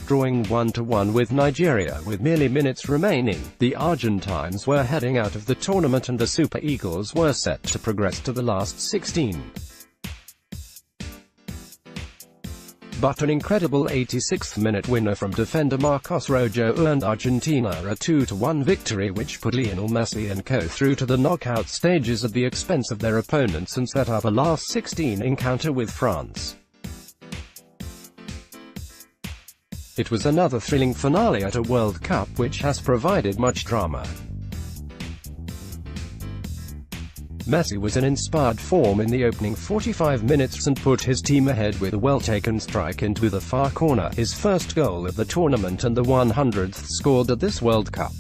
Drawing 1-1 with Nigeria with merely minutes remaining, the Argentines were heading out of the tournament and the Super Eagles were set to progress to the last 16. But an incredible 86th-minute winner from defender Marcos Rojo earned Argentina a 2-1 victory, which put Lionel Messi and co through to the knockout stages at the expense of their opponents and set up a last 16 encounter with France. It was another thrilling finale at a World Cup which has provided much drama. Messi was in inspired form in the opening 45 minutes and put his team ahead with a well-taken strike into the far corner, his first goal of the tournament and the 100th scored at this World Cup.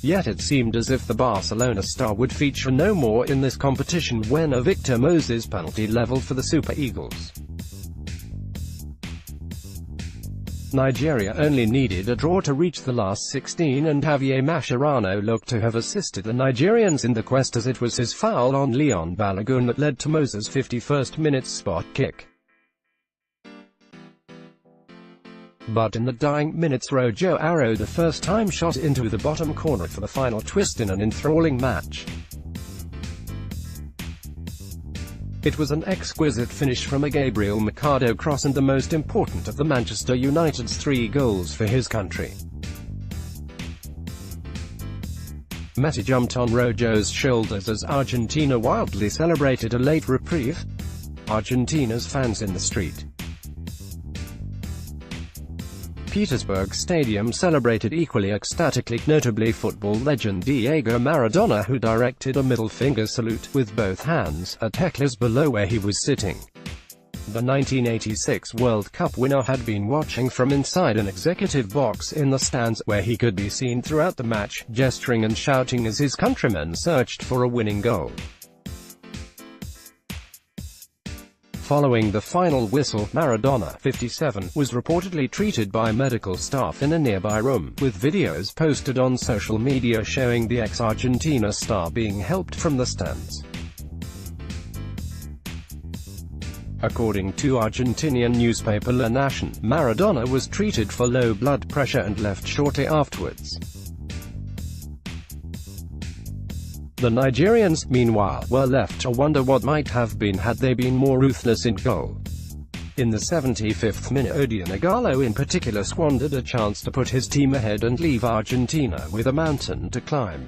Yet it seemed as if the Barcelona star would feature no more in this competition when a Victor Moses penalty leveled for the Super Eagles. Nigeria only needed a draw to reach the last 16 and Javier Mascherano looked to have assisted the Nigerians in the quest, as it was his foul on Leon Balogun that led to Moses' 51st minute spot kick. But in the dying minutes Rojo arrowed a first-time shot into the bottom corner for the final twist in an enthralling match. It was an exquisite finish from a Gabriel Mercado cross and the most important of the Manchester United's 3 goals for his country. Messi jumped on Rojo's shoulders as Argentina wildly celebrated a late reprieve. Argentina's fans in the street. Petersburg Stadium celebrated equally ecstatically, notably football legend Diego Maradona, who directed a middle finger salute with both hands at hecklers below where he was sitting. The 1986 World Cup winner had been watching from inside an executive box in the stands, where he could be seen throughout the match, gesturing and shouting as his countrymen searched for a winning goal. Following the final whistle, Maradona, 57, was reportedly treated by medical staff in a nearby room, with videos posted on social media showing the ex-Argentina star being helped from the stands. According to Argentinian newspaper La Nación, Maradona was treated for low blood pressure and left shortly afterwards. The Nigerians, meanwhile, were left to wonder what might have been had they been more ruthless in goal. In the 75th minute, Odion Ighalo in particular squandered a chance to put his team ahead and leave Argentina with a mountain to climb.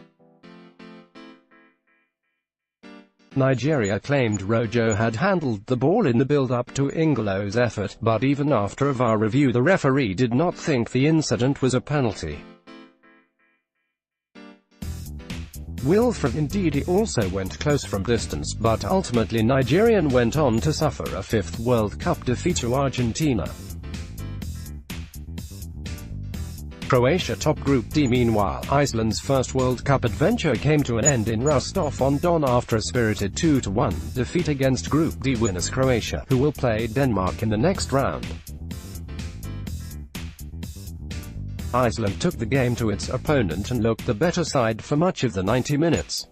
Nigeria claimed Rojo had handled the ball in the build-up to Ighalo's effort, but even after a VAR review the referee did not think the incident was a penalty. Wilfred Ndidi also went close from distance, but ultimately Nigerian went on to suffer a 5th World Cup defeat to Argentina. Croatia top Group D. Meanwhile, Iceland's first World Cup adventure came to an end in Rostov-on-Don after a spirited 2-1 defeat against Group D winners Croatia, who will play Denmark in the next round. Iceland took the game to its opponent and looked the better side for much of the 90 minutes.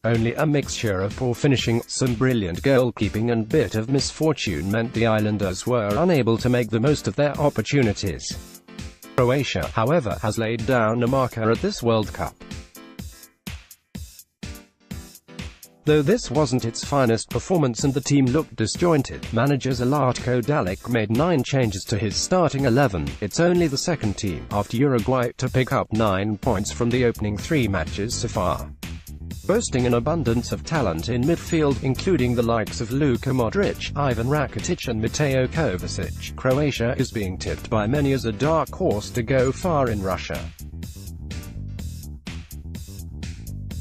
Only a mixture of poor finishing, some brilliant goalkeeping and bit of misfortune meant the Islanders were unable to make the most of their opportunities. Croatia, however, has laid down a marker at this World Cup. Though this wasn't its finest performance and the team looked disjointed, manager Zlatko Dalic made 9 changes to his starting 11. It's only the second team, after Uruguay, to pick up 9 points from the opening 3 matches so far. Boasting an abundance of talent in midfield, including the likes of Luka Modric, Ivan Rakitic and Mateo Kovacic, Croatia is being tipped by many as a dark horse to go far in Russia.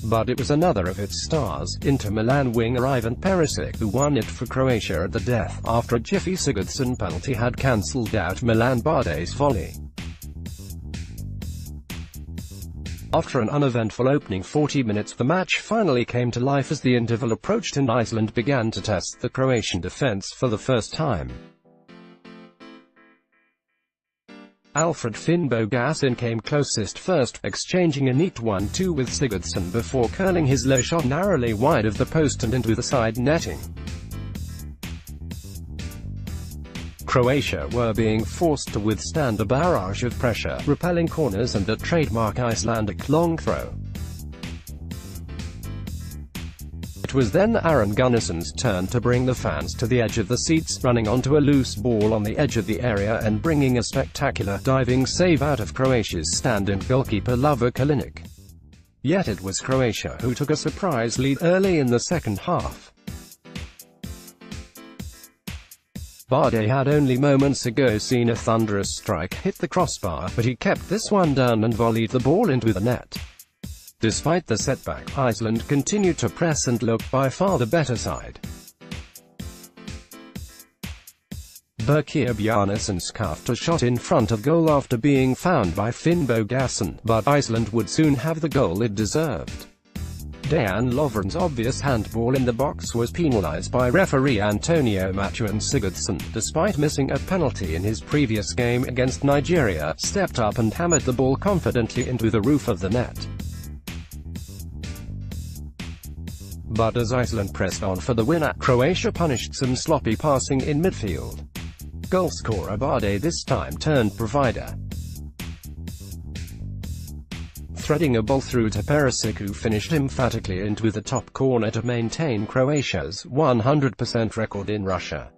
But it was another of its stars, Inter Milan winger Ivan Perisic, who won it for Croatia at the death, after a Gylfi Sigurdsson penalty had cancelled out Milan Barde's volley. After an uneventful opening 40 minutes, the match finally came to life as the interval approached and Iceland began to test the Croatian defence for the first time. Alfred Finnbogason came closest first, exchanging a neat 1-2 with Sigurdsson before curling his low shot narrowly wide of the post and into the side netting. Croatia were being forced to withstand a barrage of pressure, repelling corners and a trademark Icelandic long throw. It was then Aron Gunnarsson's turn to bring the fans to the edge of the seats, running onto a loose ball on the edge of the area and bringing a spectacular diving save out of Croatia's stand-in goalkeeper Lovre Kalinic. Yet it was Croatia who took a surprise lead early in the second half. Bardet had only moments ago seen a thunderous strike hit the crossbar, but he kept this one down and volleyed the ball into the net. Despite the setback, Iceland continued to press and looked by far the better side. Birkir Bjarnason scuffed a shot in front of goal after being found by Finn Bogason, but Iceland would soon have the goal it deserved. Dejan Lovren's obvious handball in the box was penalized by referee Antonio Matuan Sigurdsson. Despite missing a penalty in his previous game against Nigeria, stepped up and hammered the ball confidently into the roof of the net. But as Iceland pressed on for the win, Croatia punished some sloppy passing in midfield. Goalscorer Bardet this time turned provider, threading a ball through to Perisic, who finished emphatically into the top corner to maintain Croatia's 100% record in Russia.